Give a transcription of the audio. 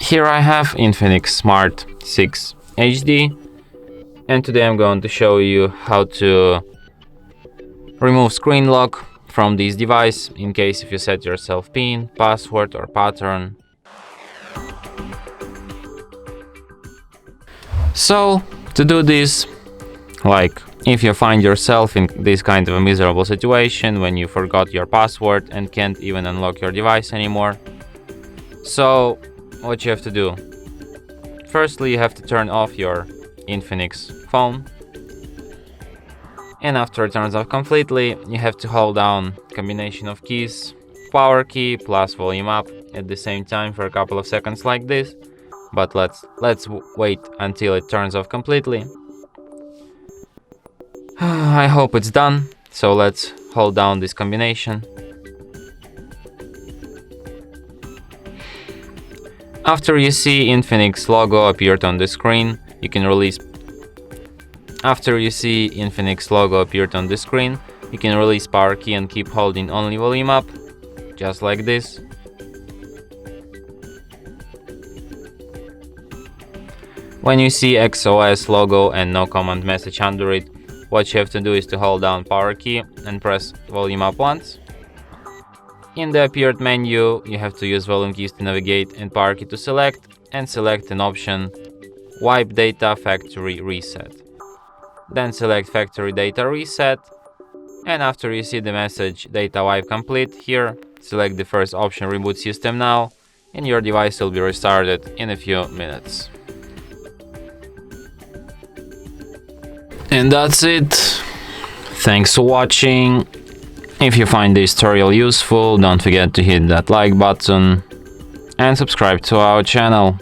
Here I have Infinix Smart 6 HD, and today I'm going to show you how to remove screen lock from this device in case if you set yourself PIN, password or pattern. So to do this, like if you find yourself in this kind of a miserable situation when you forgot your password and can't even unlock your device anymore, so what you have to do, firstly you have to turn off your Infinix phone, and after it turns off completely you have to hold down combination of keys, power key plus volume up at the same time for a couple of seconds like this, but let's wait until it turns off completely. I hope it's done, so let's hold down this combination. After you see Infinix logo appeared on the screen, you can release power key and keep holding only volume up, just like this. When you see XOS logo and no command message under it, what you have to do is to hold down power key and press volume up once. In the appeared menu, you have to use volume keys to navigate and power key to select, and select an option Wipe Data Factory Reset. Then select Factory Data Reset, and after you see the message Data Wipe Complete here, select the first option Reboot System Now, and your device will be restarted in a few minutes. And that's it. Thanks for watching. If you find this tutorial useful, don't forget to hit that like button and subscribe to our channel.